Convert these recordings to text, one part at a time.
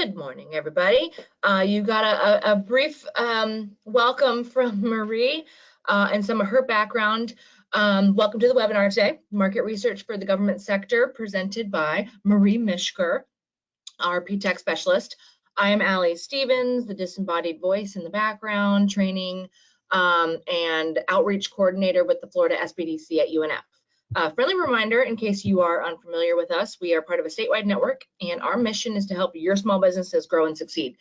Good morning, everybody. You got a brief welcome from Marie and some of her background. Welcome to the webinar today, Market Research for the Government Sector, presented by Marie Mishker, our PTech specialist. I am Allie Stevens, the disembodied voice in the background, training and outreach coordinator with the Florida SBDC at UNF. Friendly reminder, in case you are unfamiliar with us, we are part of a statewide network, and our mission is to help your small businesses grow and succeed.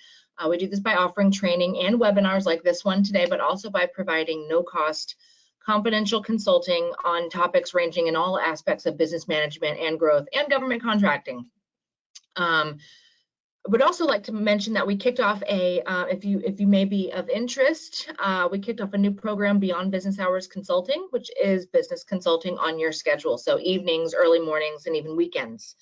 We do this by offering training and webinars like this one today, but also by providing no-cost confidential consulting on topics ranging in all aspects of business management and growth and government contracting. I would also like to mention that we kicked off if you may be of interest, we kicked off a new program, Beyond Business Hours Consulting, which is business consulting on your schedule. So evenings, early mornings, and even weekends.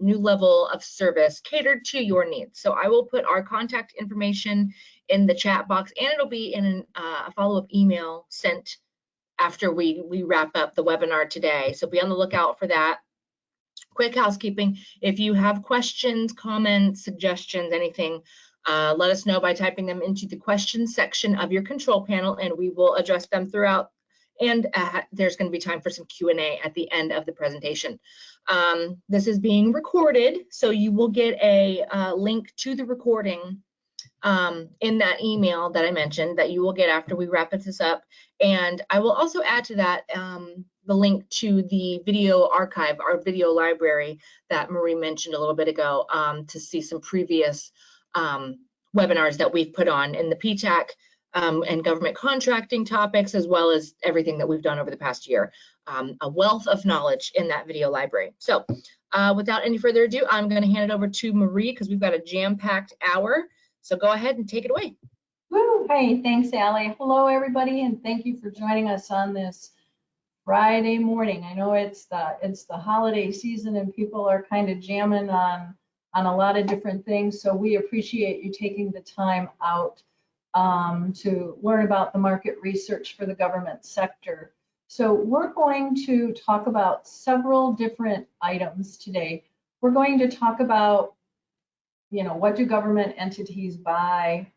New level of service catered to your needs. So I will put our contact information in the chat box, and it'll be in a follow-up email sent after we wrap up the webinar today. So be on the lookout for that. Quick housekeeping, if you have questions, comments, suggestions, anything, let us know by typing them into the questions section of your control panel, and we will address them throughout. And there's going to be time for some Q&A at the end of the presentation. This is being recorded, so you will get a link to the recording in that email that I mentioned that you will get after we wrap this up. And I will also add to that the link to the video archive, our video library that Marie mentioned a little bit ago, to see some previous webinars that we've put on in the PTAC and government contracting topics, as well as everything that we've done over the past year. A wealth of knowledge in that video library. So without any further ado, I'm going to hand it over to Marie because we've got a jam-packed hour. So go ahead and take it away. Woo! Hey, thanks, Allie. Hello, everybody, and thank you for joining us on this Friday morning. I know it's the holiday season and people are kind of jamming on a lot of different things. So we appreciate you taking the time out to learn about the market research for the government sector. So we're going to talk about several different items today. We're going to talk about, what do government entities buy?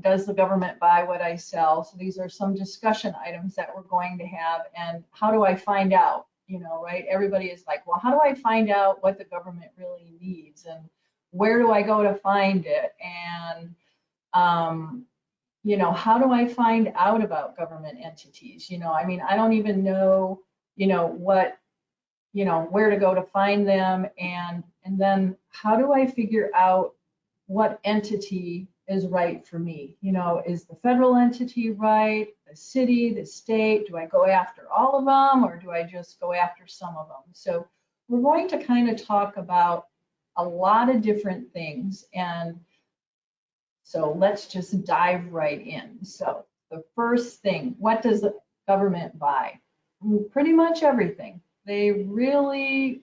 Does the government buy what I sell? So these are some discussion items that we're going to have. And how do I find out? Right? Everybody is like, well, how do I find out what the government really needs? And where do I go to find it? And, how do I find out about government entities? I don't even know, where to go to find them, and then how do I figure out what entity is right for me? Is the federal entity right, the city, the state? Do I go after all of them, or do I just go after some of them? So we're going to kind of talk about a lot of different things, and so let's just dive right in. So the first thing, what does the government buy? Pretty much everything. They really,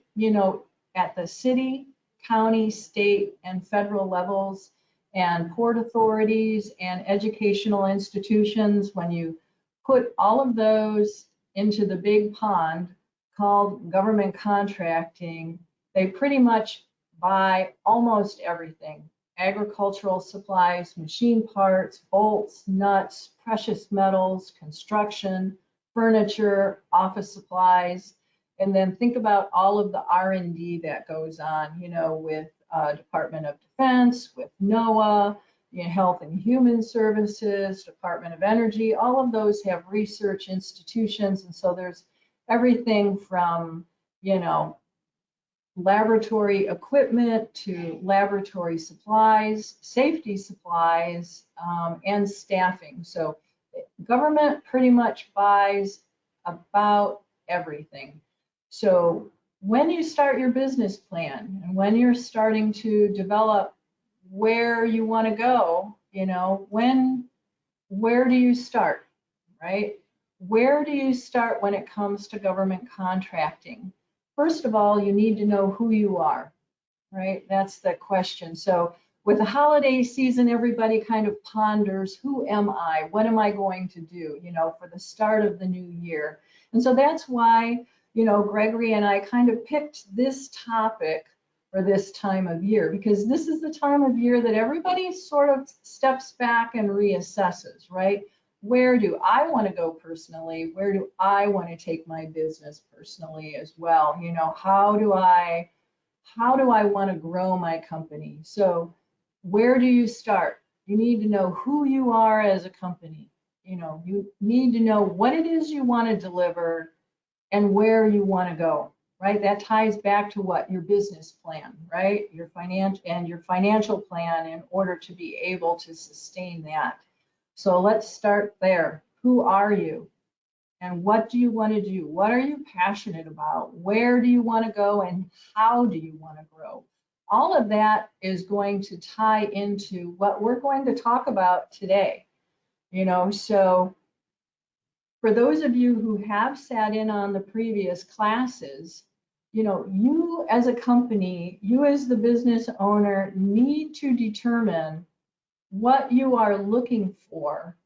at the city, county, state, and federal levels, and port authorities and educational institutions, when you put all of those into the big pond called government contracting, they pretty much buy almost everything. Agricultural supplies, machine parts, bolts, nuts, precious metals, construction, furniture, office supplies. And then think about all of the R&D that goes on, with Department of Defense, with NOAA, Health and Human Services, Department of Energy. All of those have research institutions, and so there's everything from, laboratory equipment to laboratory supplies, safety supplies, and staffing. So government pretty much buys about everything. So when you start your business plan and when you're starting to develop where you want to go, where do you start, right? Where do you start when it comes to government contracting? First of all, you need to know who you are, right? That's the question. So with the holiday season, everybody kind of ponders, who am I? What am I going to do, for the start of the new year? And so that's why, Gregory and I kind of picked this topic for this time of year, because this is the time of year that everybody sort of steps back and reassesses, right? Where do I want to go personally? Where do I want to take my business personally as well? You know, how do I want to grow my company? So where do you start? You need to know who you are as a company. You know, you need to know what it is you want to deliver and where you want to go, right? That ties back to what? Your business plan, right? Your financial plan in order to be able to sustain that. So let's start there. Who are you? And what do you want to do? What are you passionate about? Where do you want to go and how do you want to grow? All of that is going to tie into what we're going to talk about today. You know, so for those of you who have sat in on the previous classes, you know, you as a company, you as the business owner need to determine what you are looking for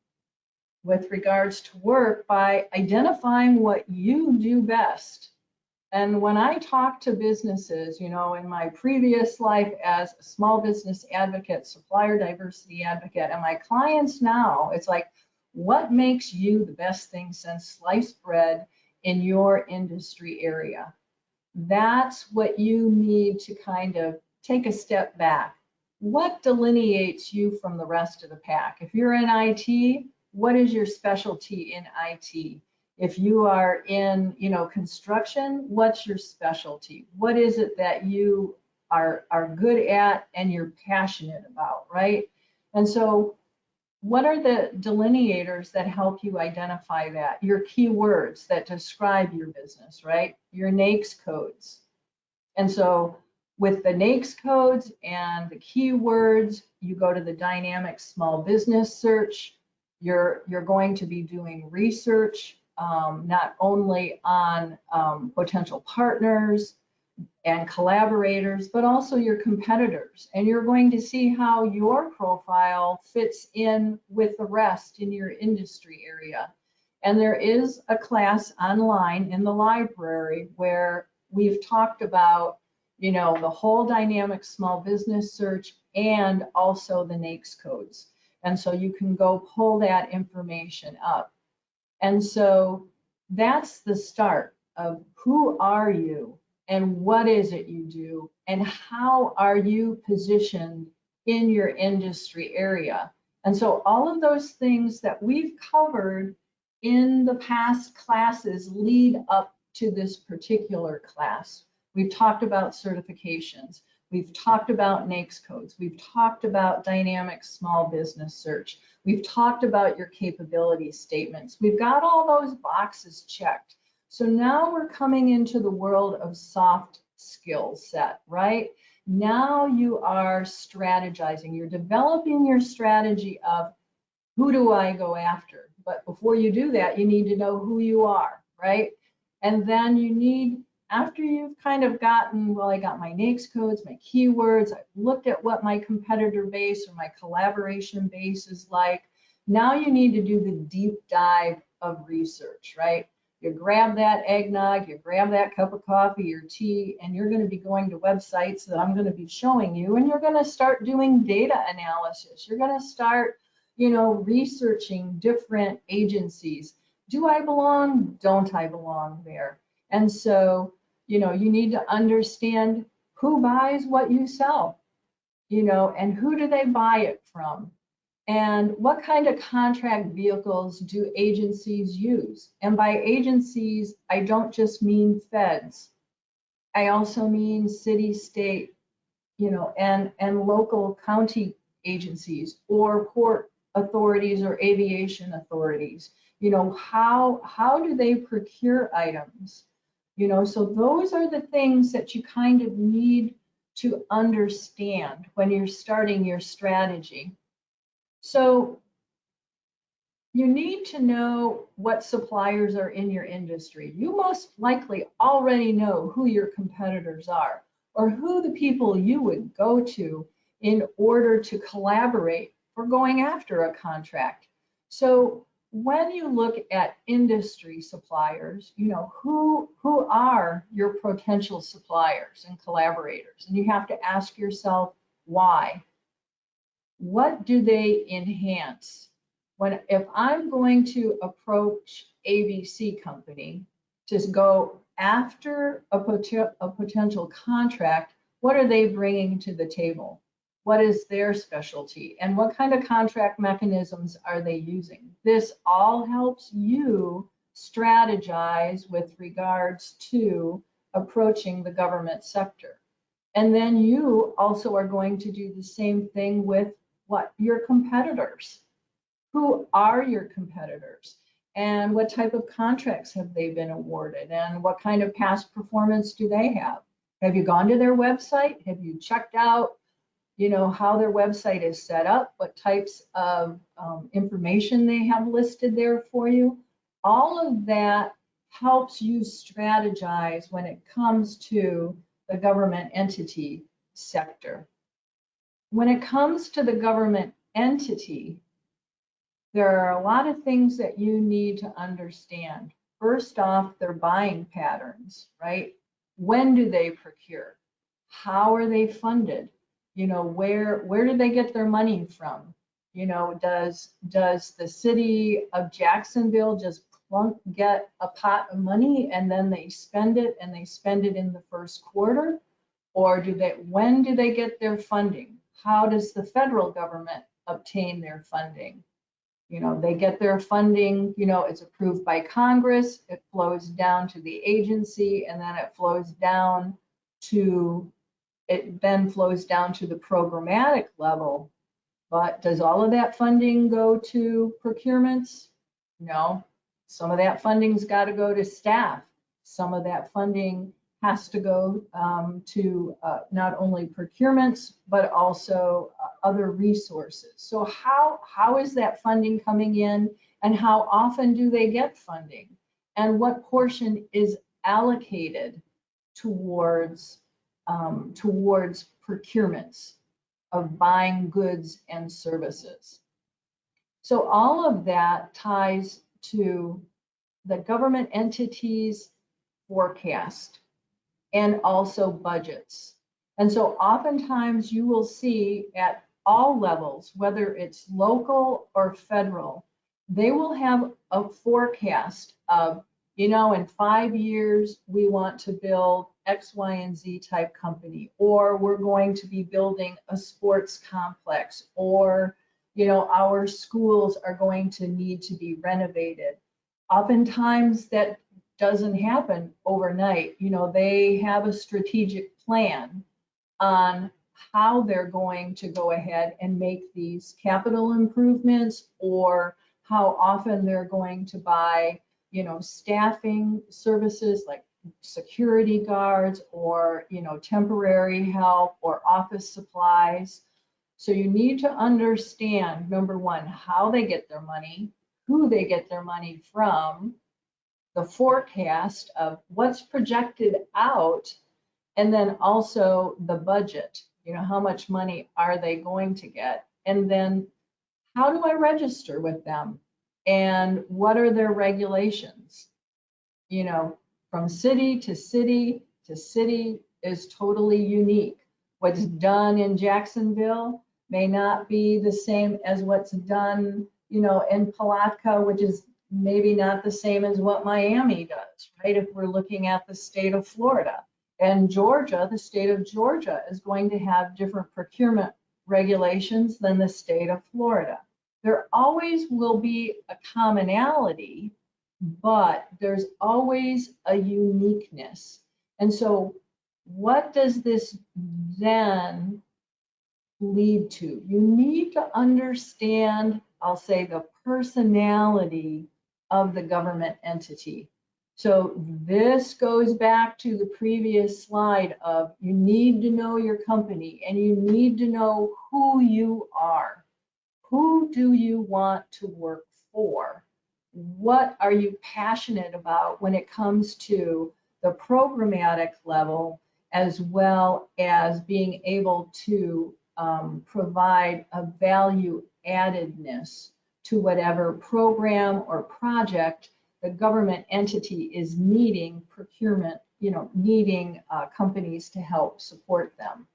with regards to work by identifying what you do best. And when I talk to businesses, you know, in my previous life as a small business advocate, supplier diversity advocate, and my clients now, it's like, what makes you the best thing since sliced bread in your industry area? That's what you need to kind of take a step back. What delineates you from the rest of the pack? If you're in IT, what is your specialty in IT? If you are in, you know, construction, what's your specialty? What is it that you are good at and you're passionate about, right? And so what are the delineators that help you identify that? Your keywords that describe your business, right? Your NAICS codes. And so with the NAICS codes and the keywords, you go to the dynamic small business search. You're going to be doing research, not only on potential partners and collaborators, but also your competitors. And you're going to see how your profile fits in with the rest in your industry area. And there is a class online in the library where we've talked about, you know, the whole dynamic small business search and also the NAICS codes. And so you can go pull that information up. And so that's the start of who are you and what is it you do and how are you positioned in your industry area. And so all of those things that we've covered in the past classes lead up to this particular class. We've talked about certifications. We've talked about NAICS codes. We've talked about dynamic small business search. We've talked about your capability statements. We've got all those boxes checked. So now we're coming into the world of soft skill set, right? Now you are strategizing. You're developing your strategy of who do I go after? But before you do that, you need to know who you are, right? And then you need, after you've kind of gotten, well, I got my NAICS codes, my keywords, I've looked at what my competitor base or my collaboration base is like, now you need to do the deep dive of research, right? You grab that eggnog, you grab that cup of coffee or tea, and you're going to be going to websites that I'm going to be showing you, and you're going to start doing data analysis. You're going to start, you know, researching different agencies. Do I belong? Don't I belong there? And so, you know, you need to understand who buys what you sell, you know, and who do they buy it from? And what kind of contract vehicles do agencies use? And by agencies, I don't just mean feds. I also mean city, state, you know, and local county agencies or port authorities or aviation authorities. You know, how do they procure items? You know, so those are the things that you kind of need to understand when you're starting your strategy. So you need to know what suppliers are in your industry. You most likely already know who your competitors are or who the people you would go to in order to collaborate for going after a contract. So when you look at industry suppliers, you know, who are your potential suppliers and collaborators? And you have to ask yourself, why? What do they enhance? If I'm going to approach ABC company to go after a potential contract, what are they bringing to the table? What is their specialty? And what kind of contract mechanisms are they using? This all helps you strategize with regards to approaching the government sector. And then you also are going to do the same thing with what? Your competitors. Who are your competitors? And what type of contracts have they been awarded? And what kind of past performance do they have? Have you gone to their website? Have you checked out, you know, how their website is set up, what types of information they have listed there for you? All of that helps you strategize when it comes to the government entity sector. When it comes to the government entity, there are a lot of things that you need to understand. First off, their buying patterns, right? When do they procure? How are they funded? You know, where do they get their money from? You know, does the city of Jacksonville just get a pot of money and then they spend it, and they spend it in the first quarter? Or when do they get their funding? How does the federal government obtain their funding? You know, they get their funding, you know, it's approved by Congress, it flows down to the agency, and then it then flows down to the programmatic level. But does all of that funding go to procurements? No. Some of that funding's got to go to staff. Some of that funding has to go to not only procurements, but also other resources. So how is that funding coming in, and how often do they get funding? And what portion is allocated towards procurements of buying goods and services? So all of that ties to the government entities' forecast and also budgets. And so oftentimes you will see at all levels, whether it's local or federal, they will have a forecast of, you know, in 5 years, we want to build X, Y, and Z type company, or we're going to be building a sports complex, or, you know, our schools are going to need to be renovated. Oftentimes that doesn't happen overnight. You know, they have a strategic plan on how they're going to go ahead and make these capital improvements, or how often they're going to buy, you know, staffing services like security guards, or, you know, temporary help, or office supplies. So you need to understand, number one, how they get their money, who they get their money from, the forecast of what's projected out, and then also the budget. You know, how much money are they going to get? And then how do I register with them? And what are their regulations? You know, from city to city to city is totally unique. What's done in Jacksonville may not be the same as what's done, you know, in Palatka, which is maybe not the same as what Miami does, right? If we're looking at the state of Florida. And Georgia, the state of Georgia is going to have different procurement regulations than the state of Florida. There always will be a commonality, but there's always a uniqueness. And so what does this then lead to? You need to understand, I'll say, the personality of the government entity. So this goes back to the previous slide of, you need to know your company, and you need to know who you are. Who do you want to work for? What are you passionate about when it comes to the programmatic level, as well as being able to provide a value addedness to whatever program or project the government entity is needing procurement, needing companies to help support them.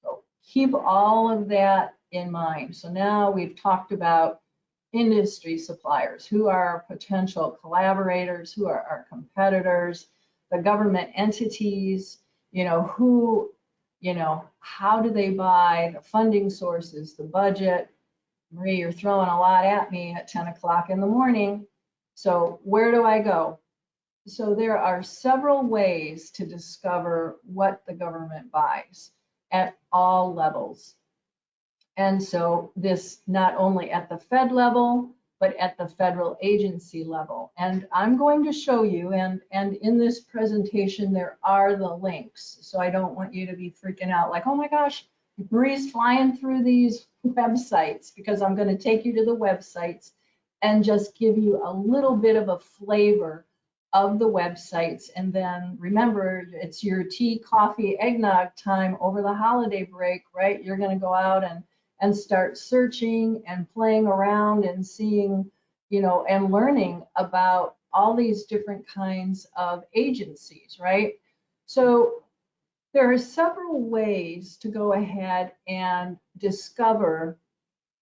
So keep all of that in mind. So now we've talked about industry suppliers, who are our potential collaborators, who are our competitors, the government entities, who, how do they buy, the funding sources, the budget. Marie, you're throwing a lot at me at 10 o'clock in the morning. So where do I go? So there are several ways to discover what the government buys at all levels. And so this not only at the Fed level, but at the federal agency level. And I'm going to show you, and in this presentation, there are the links. So I don't want you to be freaking out like, oh my gosh, Marie's flying through these websites, because I'm going to take you to the websites and just give you a little bit of a flavor of the websites. And then remember, it's your tea, coffee, eggnog time over the holiday break, right? You're going to go out and start searching and playing around and seeing, and learning about all these different kinds of agencies, right? So there are several ways to go ahead and discover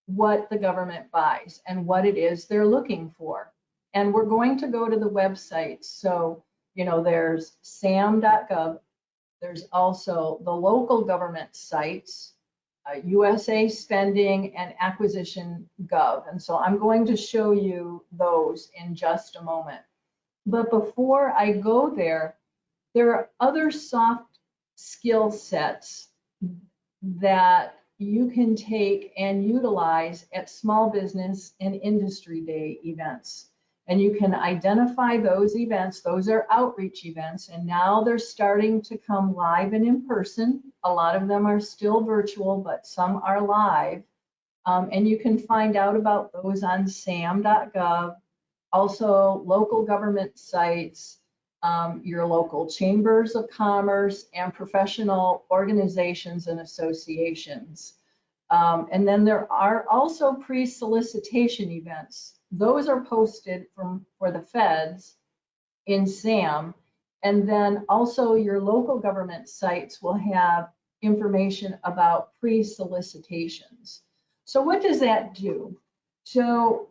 what the government buys and what it is they're looking for. And we're going to go to the websites. So, there's sam.gov. There's also the local government sites, USA Spending and Acquisitiongov. And so I'm going to show you those in just a moment. But before I go there are other soft skill sets that you can take and utilize at small business and industry day events. And you can identify those events. Those are outreach events, and now they're starting to come live and in person. A lot of them are still virtual, but some are live. And you can find out about those on sam.gov, also local government sites, your local chambers of commerce, and professional organizations and associations. And then there are also pre-solicitation events. Those are posted for the feds in SAM. And then also your local government sites will have information about pre-solicitations. So what does that do? So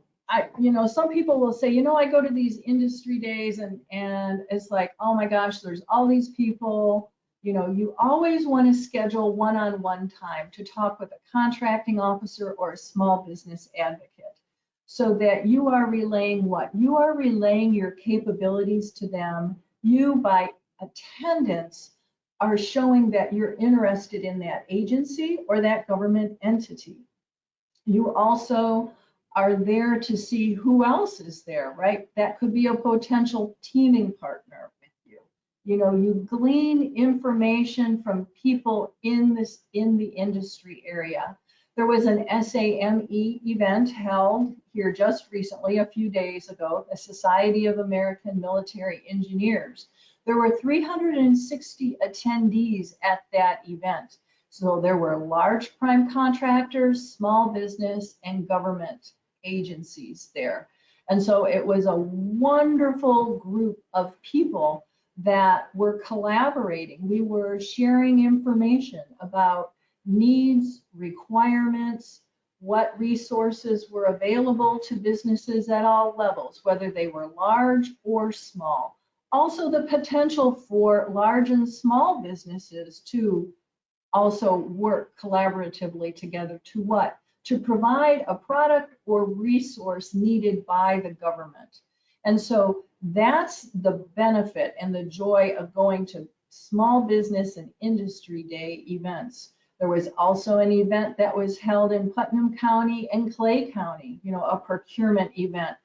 some people will say, I go to these industry days and it's like, oh my gosh, there's all these people. You always want to schedule one-on-one time to talk with a contracting officer or a small business advocate, so that you are relaying what? You are relaying your capabilities to them. You, by attendance, are showing that you're interested in that agency or that government entity. You also are there to see who else is there, right? That could be a potential teaming partner with you. You glean information from people in the industry area. There was an SAME event held here just recently, a few days ago, the Society of American Military Engineers. There were 360 attendees at that event. So there were large prime contractors, small business, and government agencies there. And so it was a wonderful group of people that were collaborating. We were sharing information about needs, requirements, what resources were available to businesses at all levels, whether they were large or small. Also the potential for large and small businesses to also work collaboratively together to what? To provide a product or resource needed by the government. And so that's the benefit and the joy of going to small business and industry day events. There was also an event that was held in Putnam County and Clay County, a procurement event.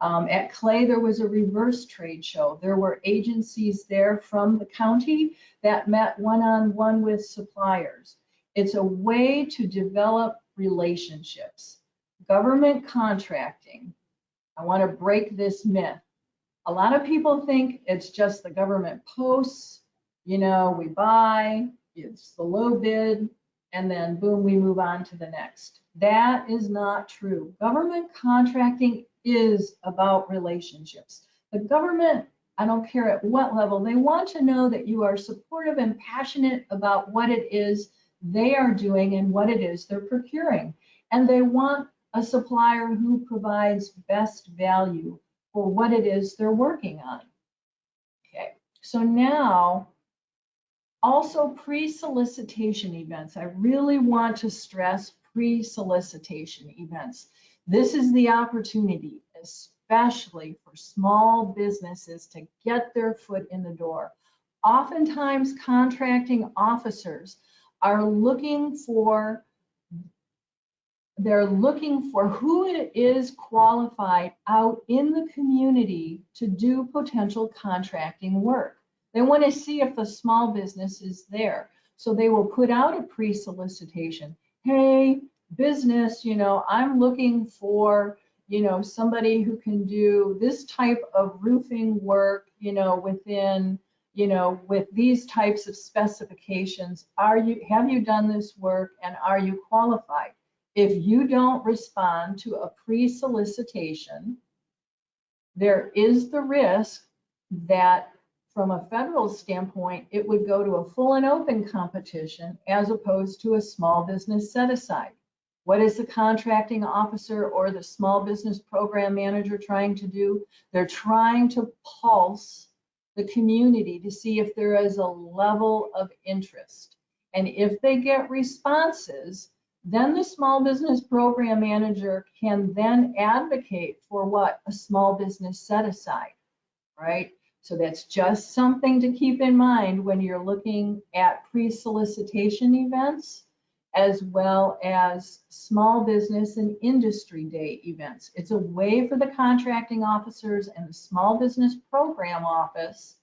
At Clay, there was a reverse trade show. There were agencies there from the county that met one-on-one with suppliers. It's a way to develop relationships. Government contracting, I want to break this myth. A lot of people think it's just the government posts, we buy, it's the low bid. and then boom, we move on to the next. That is not true. Government contracting is about relationships. The government, I don't care at what level, they want to know that you are supportive and passionate about what it is they are doing and what it is they're procuring. And they want a supplier who provides best value for what it is they're working on. Okay, so now, also pre-solicitation events. I really want to stress pre-solicitation events. This is the opportunity, especially for small businesses, to get their foot in the door. Oftentimes, contracting officers are looking for who is qualified out in the community to do potential contracting work. They want to see if a small business is there. So they will put out a pre-solicitation. Hey, business, I'm looking for, somebody who can do this type of roofing work, within, with these types of specifications. Have you done this work, and are you qualified? If you don't respond to a pre-solicitation, there is the risk that from a federal standpoint, it would go to a full and open competition as opposed to a small business set aside. What is the contracting officer or the small business program manager trying to do? They're trying to pulse the community to see if there is a level of interest. And if they get responses, then the small business program manager can then advocate for what? A small business set aside, right? So that's just something to keep in mind when you're looking at pre-solicitation events, as well as small business and industry day events. It's a way for the contracting officers and the small business program office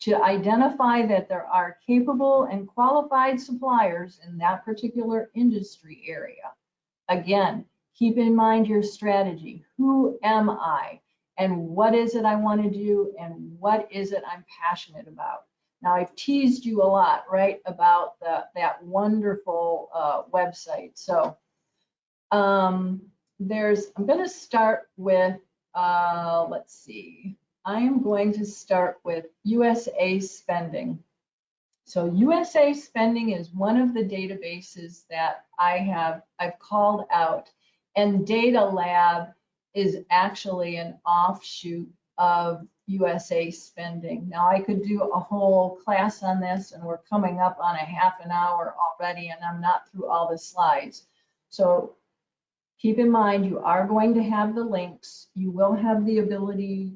to identify that there are capable and qualified suppliers in that particular industry area. Again, keep in mind your strategy. Who am I? And what is it I want to do? And what is it I'm passionate about? Now, I've teased you a lot, right, about that wonderful website. So I'm going to start with, let's see. I'm going to start with USA Spending. So USA Spending is one of the databases that I've called out, and Data Lab is actually an offshoot of USA Spending. Now, I could do a whole class on this, and we're coming up on a half an hour already, and I'm not through all the slides. So keep in mind, you are going to have the links. You will have the ability,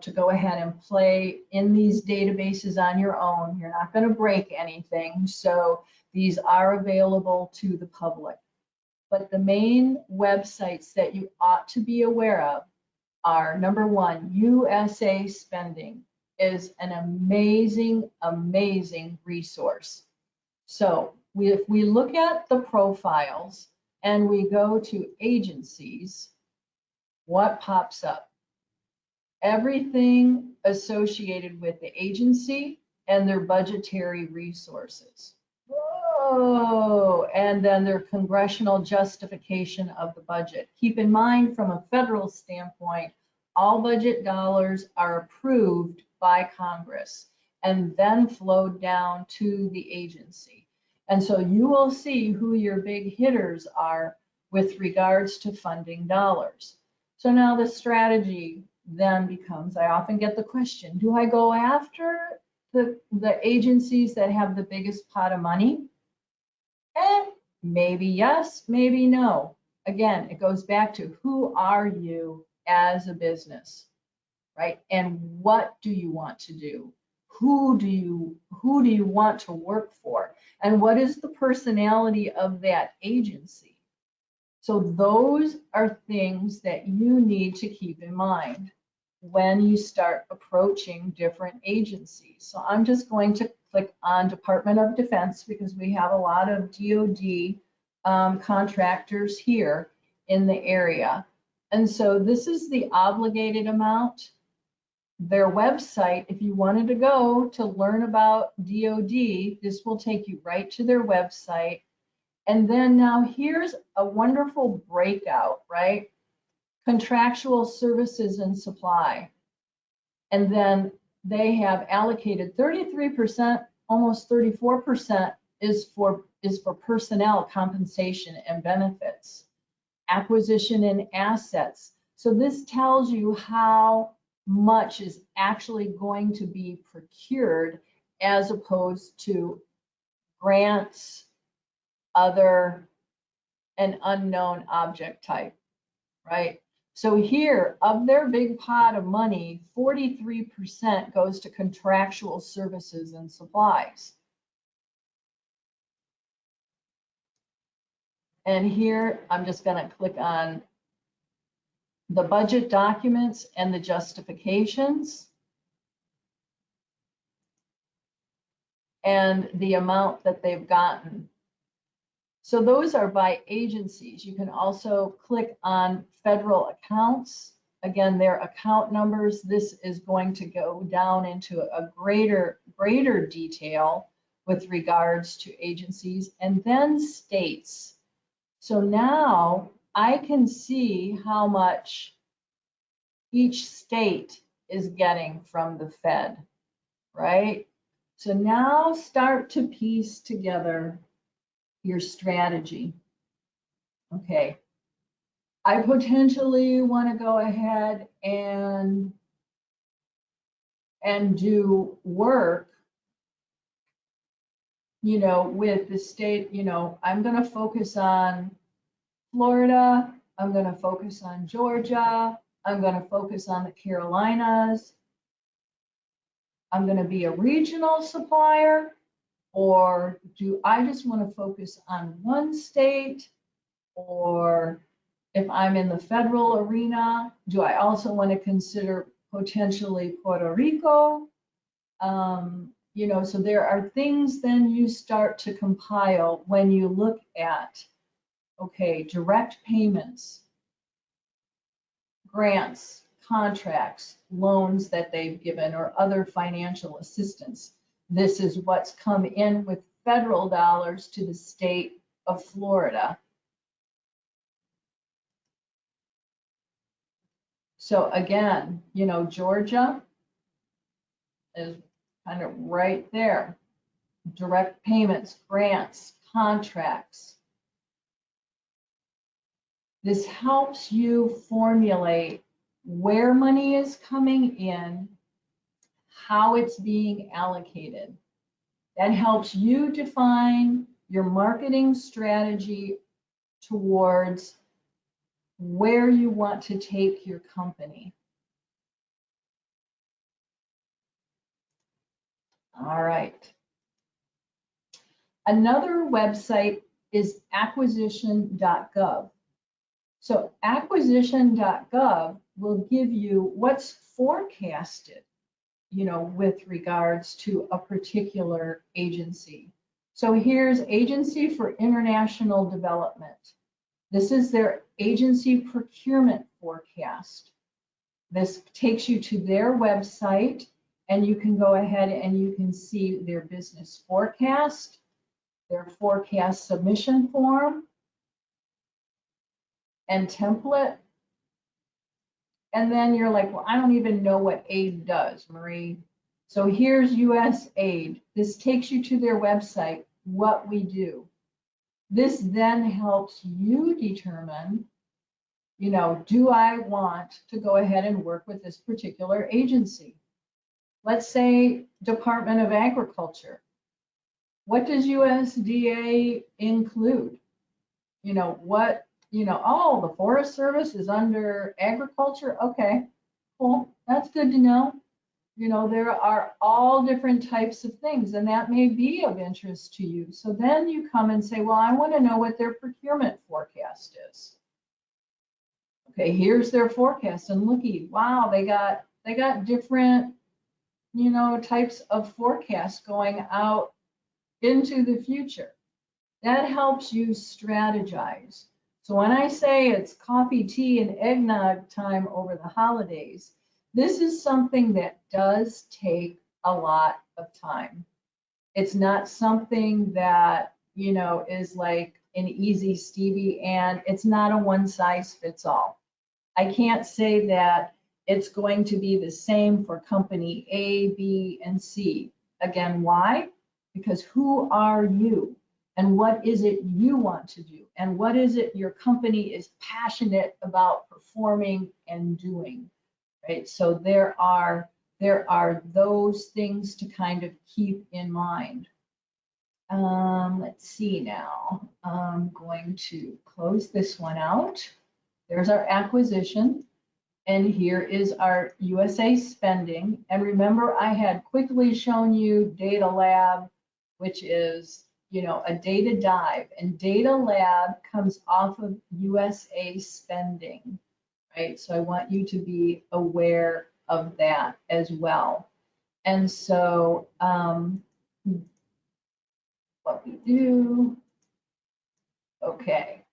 to go ahead and play in these databases on your own. You're not going to break anything. So these are available to the public. But the main websites that you ought to be aware of are, number one, USA Spending is an amazing, amazing resource. So if we look at the profiles and we go to agencies, what pops up? Everything associated with the agency and their budgetary resources. Whoa, and then their congressional justification of the budget. Keep in mind, from a federal standpoint, all budget dollars are approved by Congress and then flowed down to the agency. And so you will see who your big hitters are with regards to funding dollars. So now the strategy then becomes, I often get the question, do I go after the agencies that have the biggest pot of money? Maybe yes, maybe no. Again, it goes back to who are you as a business, right? And what do you want to do? Who do you want to work for? And what is the personality of that agency? So those are things that you need to keep in mind when you start approaching different agencies. So I'm just going to click on Department of Defense because we have a lot of DoD contractors here in the area. And so this is the obligated amount. Their website, if you wanted to go to learn about DoD, this will take you right to their website. And then now here's a wonderful breakout, right? Contractual services and supply. And then they have allocated 33%, almost 34% is for personnel compensation and benefits, acquisition and assets. So this tells you how much is actually going to be procured as opposed to grants, other, and unknown object type, right? So here, of their big pot of money, 43% goes to contractual services and supplies. And here, I'm just going to click on the budget documents and the justifications and the amount that they've gotten. So those are by agencies. You can also click on federal accounts. Again, their account numbers. This is going to go down into a greater detail with regards to agencies, and then states. So now I can see how much each state is getting from the Fed, right? So now start to piece together your strategy. Okay, I potentially want to go ahead and do work, with the state. I'm going to focus on Florida, I'm going to focus on Georgia, I'm going to focus on the Carolinas. I'm going to be a regional supplier, or do I just want to focus on one state? Or if I'm in the federal arena, do I also want to consider potentially Puerto Rico? So there are things then you start to compile when you look at, okay, direct payments, grants, contracts, loans that they've given, or other financial assistance. This is what's come in with federal dollars to the state of Florida. So again, Georgia is kind of right there. Direct payments, grants, contracts. This helps you formulate where money is coming in, how it's being allocated. That helps you define your marketing strategy towards where you want to take your company. All right. Another website is acquisition.gov. So acquisition.gov will give you what's forecasted, with regards to a particular agency. So here's Agency for International Development. This is their agency procurement forecast. This takes you to their website, and you can go ahead and you can see their business forecast, their forecast submission form and template. And then you're like, well, I don't even know what aid does, Marie. So here's US aid. This takes you to their website, what we do. This then helps you determine, do I want to go ahead and work with this particular agency? Let's say Department of Agriculture. What does USDA include? Oh, the Forest Service is under agriculture. Okay, cool. That's good to know. There are all different types of things, and that may be of interest to you. So then you come and say, well, I want to know what their procurement forecast is. Okay, here's their forecast, and looky, wow, they got different, types of forecasts going out into the future. That helps you strategize. So when I say it's coffee, tea, and eggnog time over the holidays, this is something that does take a lot of time. It's not something that, is like and easy, Stevie, and it's not a one size fits all. I can't say that it's going to be the same for company A, B, and C. Again, why? Because who are you? And what is it you want to do? And what is it your company is passionate about performing and doing, right? So there are those things to kind of keep in mind. Let's see now. I'm going to close this one out. There's our acquisition. And here is our USA spending. And remember, I had quickly shown you Data Lab, which is, you know, a data dive. And Data Lab comes off of USA spending, right? So I want you to be aware of that as well. And so what we do, okay.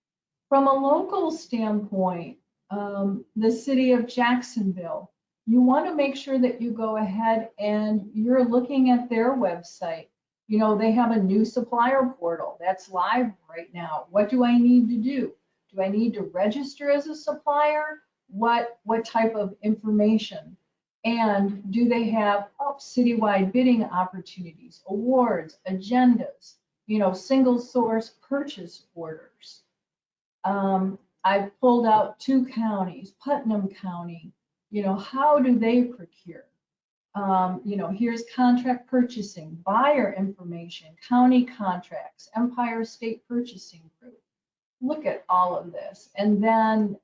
From a local standpoint, the city of Jacksonville, you want to make sure that you go ahead and you're looking at their website. You know, they have a new supplier portal that's live right now. What do I need to do? Do I need to register as a supplier? What type of information? And do they have citywide bidding opportunities, awards, agendas, you know, single source purchase orders? I've pulled out 2 counties, Putnam County, you know, how do they procure? You know, here's contract purchasing, buyer information, county contracts, Empire State Purchasing Group. Look at all of this. And then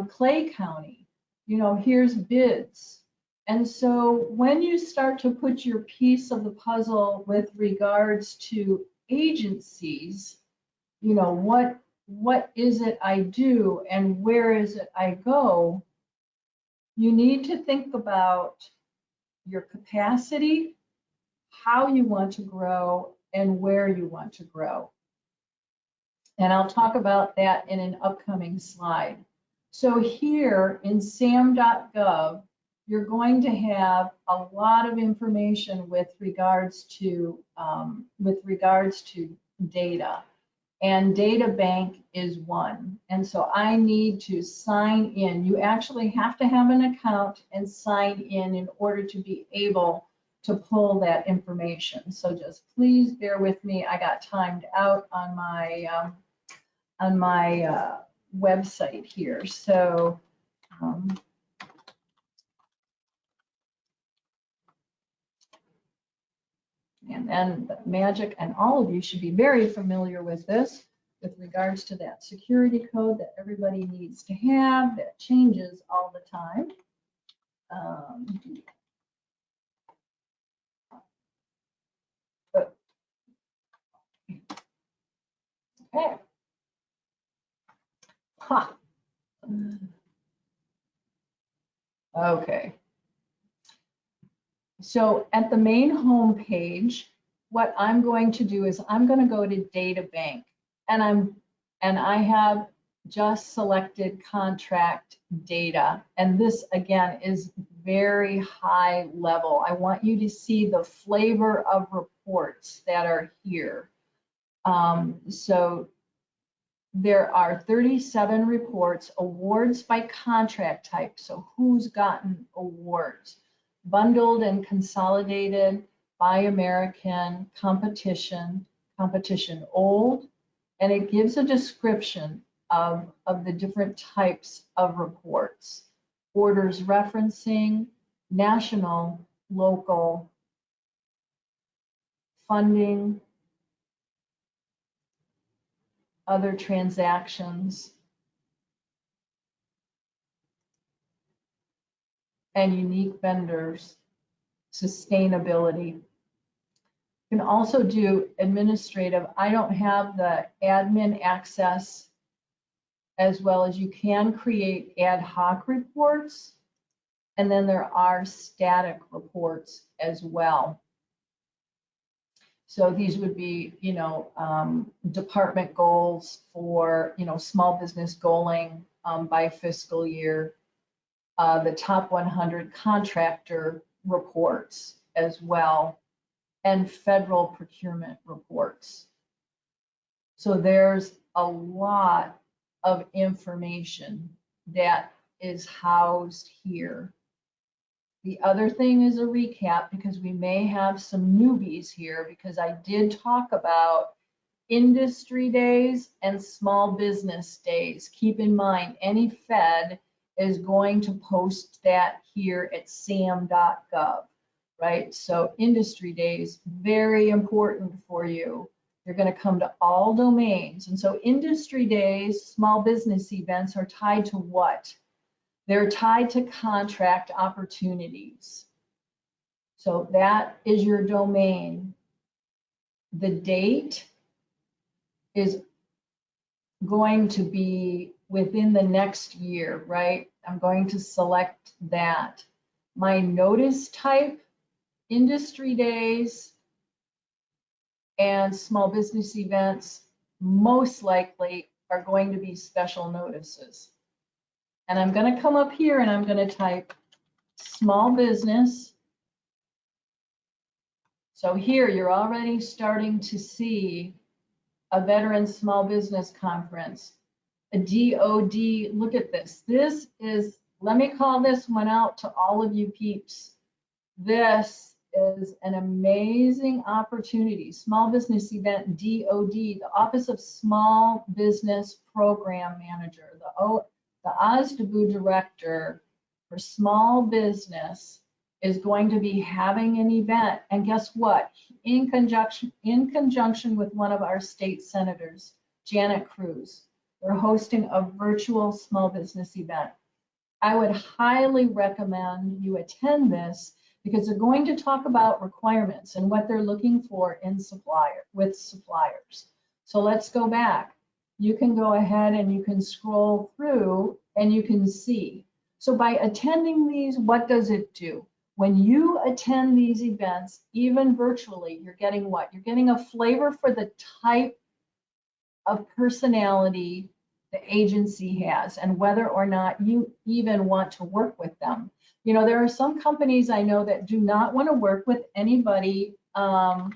Clay County, you know, here's bids. And so when you start to put your piece of the puzzle with regards to agencies, you know, what is it I do and where is it I go, you need to think about your capacity, how you want to grow, and where you want to grow. And I'll talk about that in an upcoming slide. So here in sam.gov, you're going to have a lot of information with regards to data. And data bank is one. And so I need to sign in. You actually have to have an account and sign in order to be able to pull that information. So just please bear with me. I got timed out on my website here. So and then the magic, and all of you should be very familiar with this with regards to that security code that everybody needs to have that changes all the time. Okay. Huh. Okay. So at the main home page, what I'm going to do is I'm going to go to data bank, and I have just selected contract data, and this again is very high level. I want you to see the flavor of reports that are here. So there are 37 reports, awards by contract type, so who's gotten awards, bundled and consolidated, by American, competition old, and it gives a description of the different types of reports. Orders referencing, national, local, funding, other transactions, and unique vendors, sustainability. You can also do administrative. I don't have the admin access, as well as you can create ad hoc reports. And then there are static reports as well. So these would be, you know, department goals for, you know, small business goaling by fiscal year, the top 100 contractor reports as well, and federal procurement reports. So there's a lot of information that is housed here. The other thing is a recap, because we may have some newbies here, because I did talk about industry days and small business days. Keep in mind, any Fed is going to post that here at sam.gov, right? So industry days, very important for you. You're going to come to all domains. And so industry days, small business events are tied to what? They're tied to contract opportunities. So that is your domain. The date is going to be within the next year, right? I'm going to select that. My notice type, industry days and small business events most likely are going to be special notices. And I'm going to come up here and I'm going to type small business. So here you're already starting to see a veteran small business conference, a DOD. Look at this. This is, let me call this one out to all of you peeps. This is an amazing opportunity. Small business event, DOD, the Office of Small Business Program Manager, the OSDBU director for small business is going to be having an event. And guess what? In conjunction with one of our state senators, Janet Cruz, we're hosting a virtual small business event. I would highly recommend you attend this, because they're going to talk about requirements and what they're looking for in with suppliers. So let's go back. You can go ahead and you can scroll through and you can see. So by attending these, what does it do? When you attend these events, even virtually, you're getting what? You're getting a flavor for the type of personality the agency has and whether or not you even want to work with them. You know, there are some companies I know that do not want to work with anybody that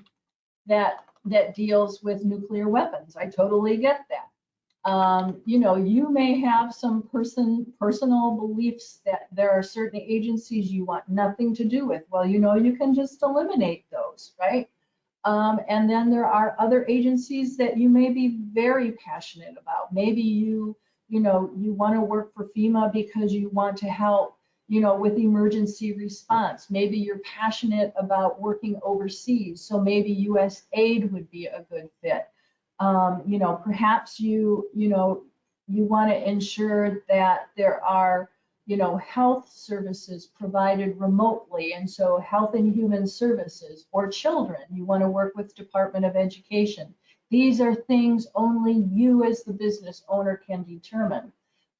deals with nuclear weapons. I totally get that. You know, you may have some personal beliefs that there are certain agencies you want nothing to do with. Well, you know, you can just eliminate those, right? And then there are other agencies that you may be very passionate about. Maybe you want to work for FEMA because you want to help, you know, with emergency response. Maybe you're passionate about working overseas, so maybe US aid would be a good fit. You know, perhaps you want to ensure that there are, you know, health services provided remotely, and so Health and Human Services, or children, you want to work with Department of Education. These are things only you as the business owner can determine.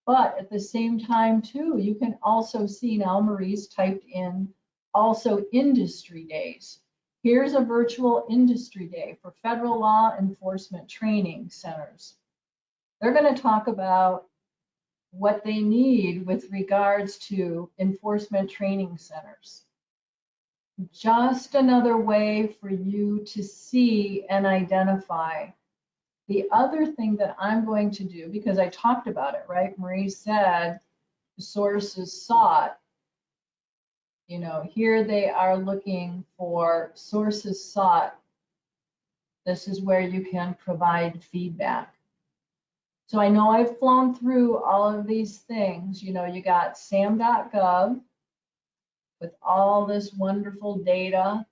But at the same time too, you can also see, now Marie's typed in also industry days. Here's a virtual industry day for federal law enforcement training centers. They're going to talk about what they need with regards to enforcement training centers. Just another way for you to see and identify. The other thing that I'm going to do, because I talked about it, right? Marie said sources sought. You know, here they are looking for sources sought. This is where you can provide feedback. So I know I've flown through all of these things. You know, you got sam.gov with all this wonderful data.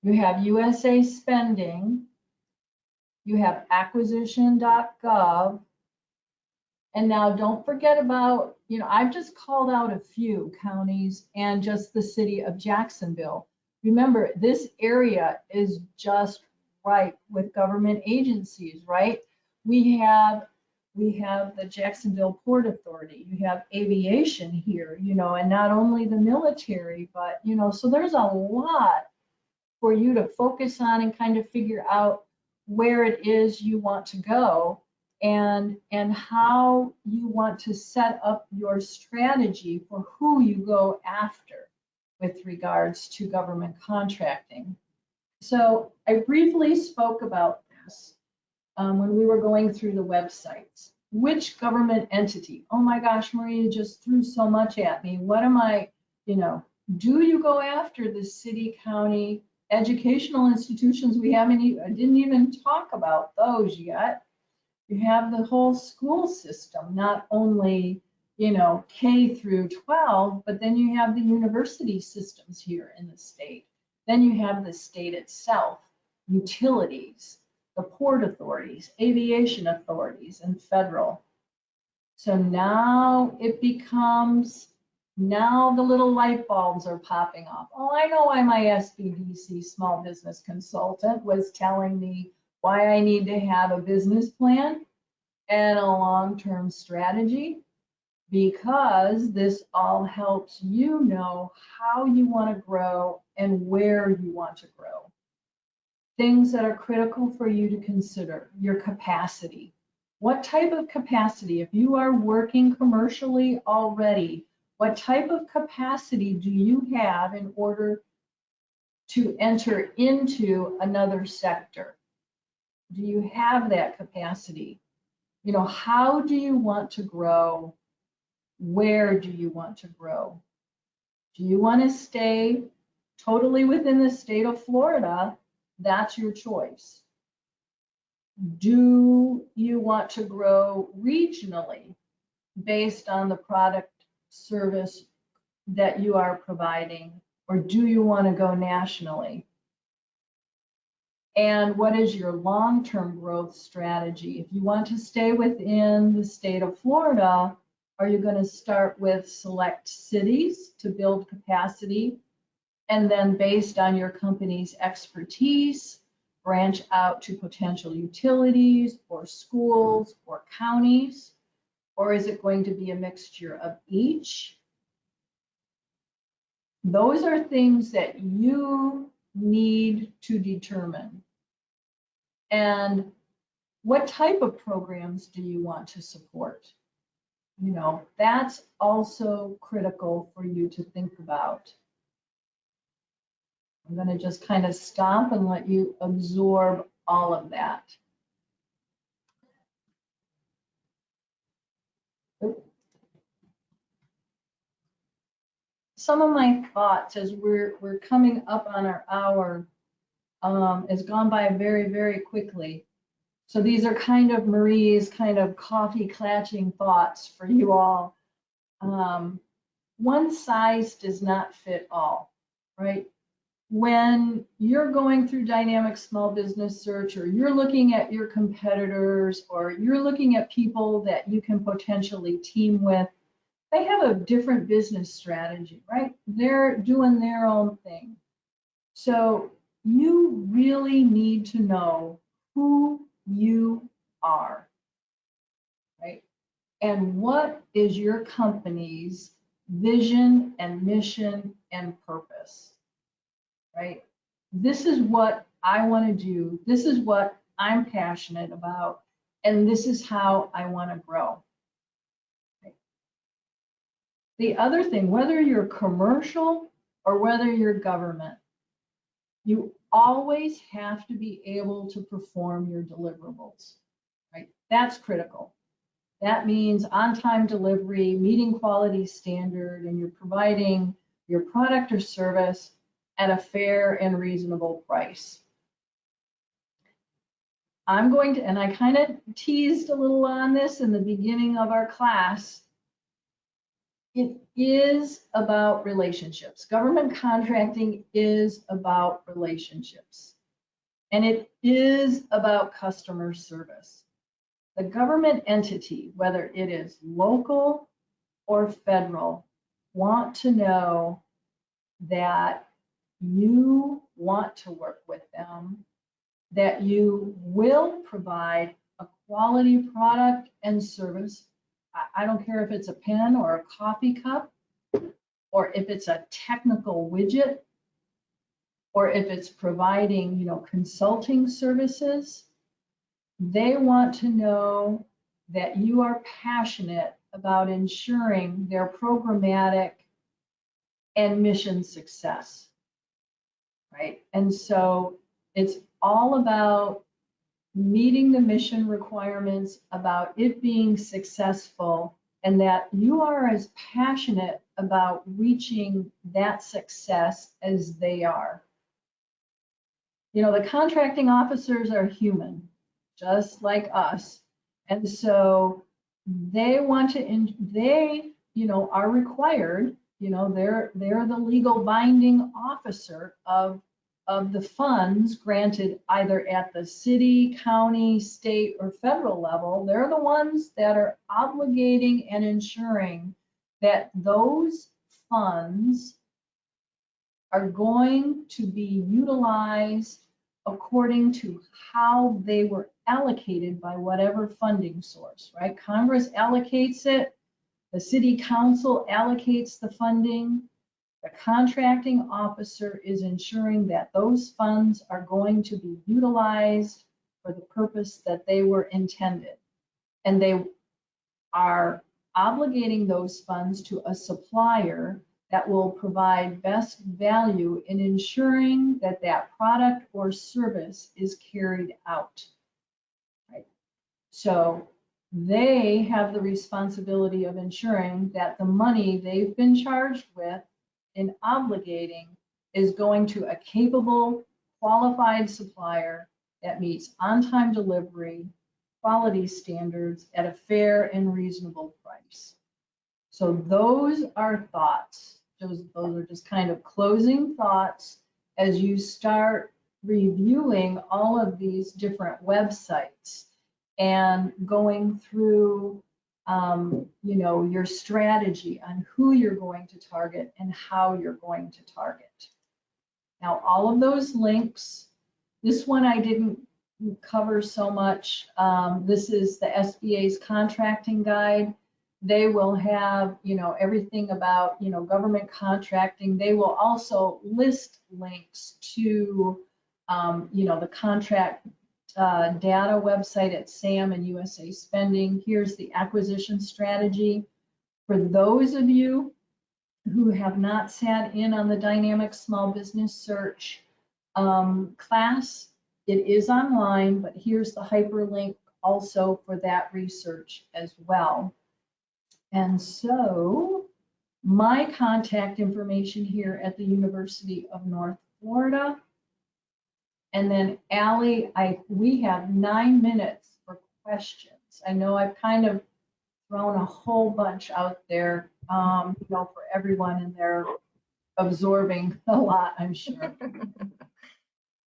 You have USA spending. You have acquisition.gov. And now don't forget about, you know, I've just called out a few counties and just the city of Jacksonville. Remember, this area is just ripe with government agencies, right? We have the Jacksonville Port Authority. You have aviation here, you know, and not only the military, but, you know, so there's a lot for you to focus on and kind of figure out where it is you want to go and how you want to set up your strategy for who you go after with regards to government contracting. So I briefly spoke about this. when we were going through the websites. Which government entity? Oh my gosh, Maria just threw so much at me. What am I, do you go after the city, county, educational institutions? I didn't even talk about those yet. You have the whole school system, not only, K through 12, but then you have the university systems here in the state. Then you have the state itself, utilities, the port authorities, aviation authorities, and federal. So now it becomes, now the little light bulbs are popping off. Oh, I know why my SBDC small business consultant was telling me why I need to have a business plan and a long-term strategy, because this all helps you know how you want to grow and where you want to grow. Things that are critical for you to consider: your capacity. What type of capacity? If you are working commercially already, what type of capacity do you have in order to enter into another sector? Do you have that capacity? How do you want to grow? Where do you want to grow? Do you want to stay totally within the state of Florida? That's your choice. Do you want to grow regionally based on the product, service that you are providing, or do you want to go nationally? And what is your long-term growth strategy? If you want to stay within the state of Florida, are you going to start with select cities to build capacity, and then based on your company's expertise, branch out to potential utilities or schools or counties? Or is it going to be a mixture of each? Those are things that you need to determine. And what type of programs do you want to support? That's also critical for you to think about. I'm going to just kind of stop and let you absorb all of that. Some of my thoughts as we're coming up on our hour has gone by very, very quickly. So these are kind of Marie's kind of coffee clatching thoughts for you all. One size does not fit all, right? When you're going through dynamic small business search, or you're looking at your competitors, or you're looking at people that you can potentially team with, they have a different business strategy, right? They're doing their own thing. So you really need to know who you are, right? And what is your company's vision and mission and purpose, right? This is what I want to do. This is what I'm passionate about. And this is how I want to grow. Right? The other thing, whether you're commercial or whether you're government, you always have to be able to perform your deliverables, right? That's critical. That means on-time delivery, meeting quality standard, and you're providing your product or service at a fair and reasonable price. I'm going to, and I kind of teased a little on this in the beginning of our class, it is about relationships. Government contracting is about relationships. And it is about customer service. The government entity, whether it is local or federal, want to know that you want to work with them, that you will provide a quality product and service. I don't care if it's a pen or a coffee cup, or if it's a technical widget, or if it's providing, consulting services. They want to know that you are passionate about ensuring their programmatic and mission success, right? And so it's all about meeting the mission requirements, about it being successful, and that you are as passionate about reaching that success as they are. You know, the contracting officers are human, just like us. And so they want to, they, you know, are required, you know, they're the legal binding officer of the funds granted either at the city, county, state, or federal level. They're the ones that are obligating and ensuring that those funds are going to be utilized according to how they were allocated by whatever funding source, right? Congress allocates it, the city council allocates the funding. The contracting officer is ensuring that those funds are going to be utilized for the purpose that they were intended. And they are obligating those funds to a supplier that will provide best value in ensuring that that product or service is carried out. Right? So they have the responsibility of ensuring that the money they've been charged with in obligating is going to a capable, qualified supplier that meets on-time delivery, quality standards at a fair and reasonable price. So those are thoughts. Those are just kind of closing thoughts as you start reviewing all of these different websites and going through you know, your strategy on who you're going to target and how you're going to target. Now, all of those links, this one I didn't cover so much. This is the SBA's contracting guide. They will have, you know, everything about, you know, government contracting. They will also list links to, you know, the contract data website at SAM and USA Spending. Here's the acquisition strategy. For those of you who have not sat in on the dynamic small business search class, it is online, but here's the hyperlink also for that research as well. And so my contact information here at the University of North Florida. And then Allie, we have 9 minutes for questions. I know I've kind of thrown a whole bunch out there, you know, for everyone, and they're absorbing a lot, I'm sure.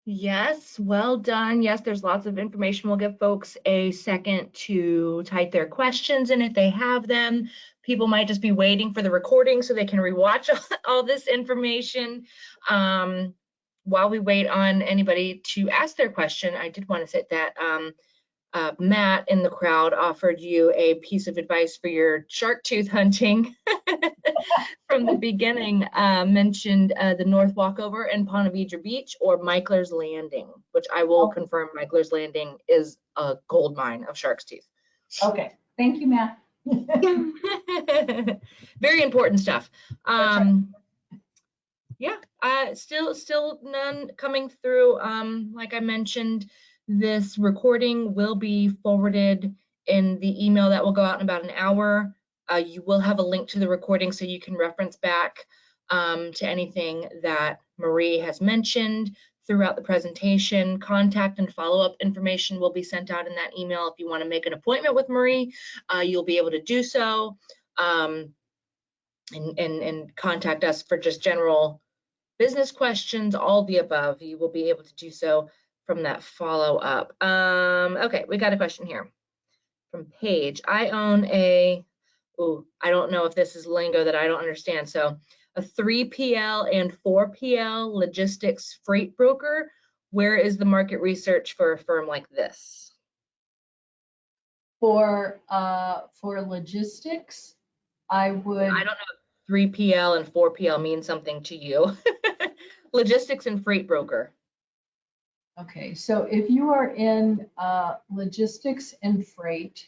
Yes, well done. Yes, there's lots of information. We'll give folks a second to type their questions, and if they have them, people might just be waiting for the recording so they can rewatch all this information. While we wait on anybody to ask their question, I did want to say that Matt in the crowd offered you a piece of advice for your shark tooth hunting from the beginning, mentioned the North Walkover in Ponte Vedra Beach or Michler's Landing, which I will confirm Michler's Landing is a gold mine of shark's teeth. Okay, thank you, Matt. Very important stuff. Right. Yeah, still none coming through. Like I mentioned, this recording will be forwarded in the email that will go out in about an hour. You will have a link to the recording so you can reference back to anything that Marie has mentioned throughout the presentation. Contact and follow-up information will be sent out in that email. If you want to make an appointment with Marie, you'll be able to do so, and contact us for just general business questions, all the above. You will be able to do so from that follow-up. Okay, we got a question here from Paige. I own a, I don't know if this is lingo that I don't understand. So a 3PL and 4PL logistics freight broker. Where is the market research for a firm like this? For logistics, I would. I don't know if 3PL and 4PL mean something to you. Logistics and freight broker. Okay, so if you are in logistics and freight,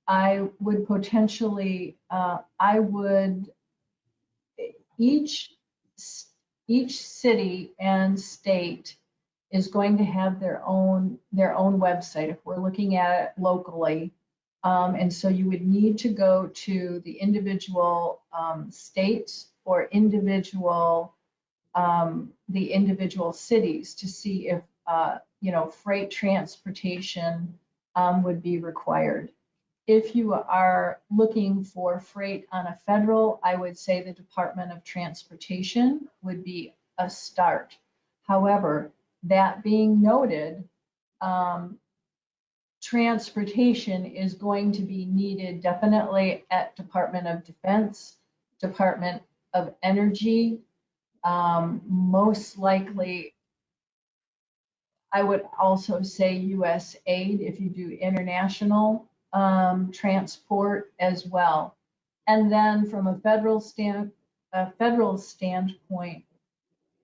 I would potentially, each city and state is going to have their own website if we're looking at it locally. And so you would need to go to the individual states or individual the individual cities to see if freight transportation would be required. If you are looking for freight on a federal, I would say the Department of Transportation would be a start. However, that being noted, transportation is going to be needed definitely at Department of Defense, Department of Energy, most likely. I would also say USAID if you do international transport as well. And then from a federal standpoint,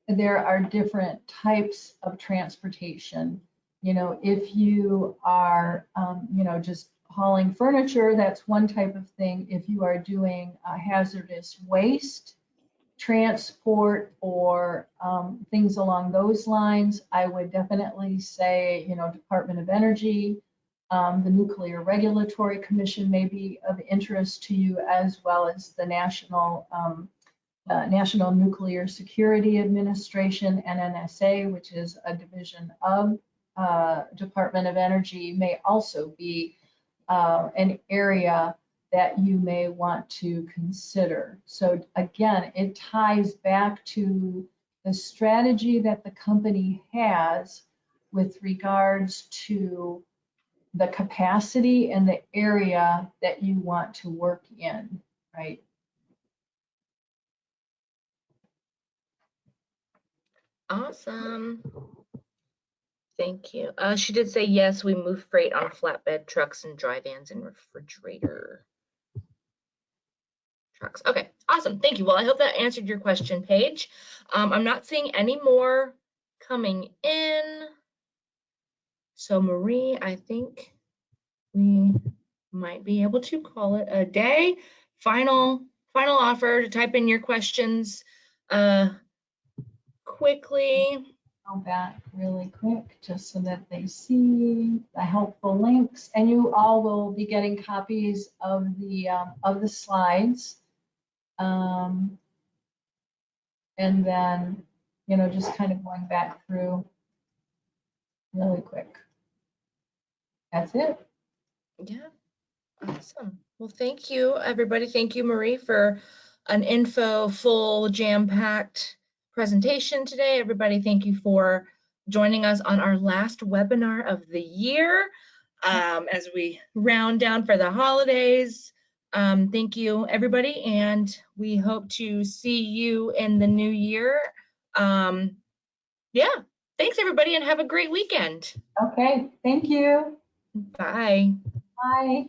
there are different types of transportation. If you are, just hauling furniture, that's one type of thing. If you are doing hazardous waste transport or things along those lines, I would definitely say, Department of Energy, the Nuclear Regulatory Commission may be of interest to you, as well as the National Nuclear Security Administration, NNSA, which is a division of Department of Energy, may also be an area that you may want to consider. So again, it ties back to the strategy that the company has with regards to the capacity and the area that you want to work in, right? Awesome. Thank you. She did say yes, we move freight on flatbed trucks and dry vans and refrigerator trucks. Okay, awesome. Thank you. Well, I hope that answered your question, Paige. I'm not seeing any more coming in. So Marie, I think we might be able to call it a day. Final offer to type in your questions quickly. Go back really quick just so that they see the helpful links, and you all will be getting copies of the slides, and then just kind of going back through really quick. That's it. Yeah, awesome. Well, thank you, everybody. Thank you, Marie, for an full jam-packed presentation today. Everybody, thank you for joining us on our last webinar of the year as we round down for the holidays. Thank you, everybody, and we hope to see you in the new year. Yeah, thanks, everybody, and have a great weekend. Okay, thank you. Bye. Bye.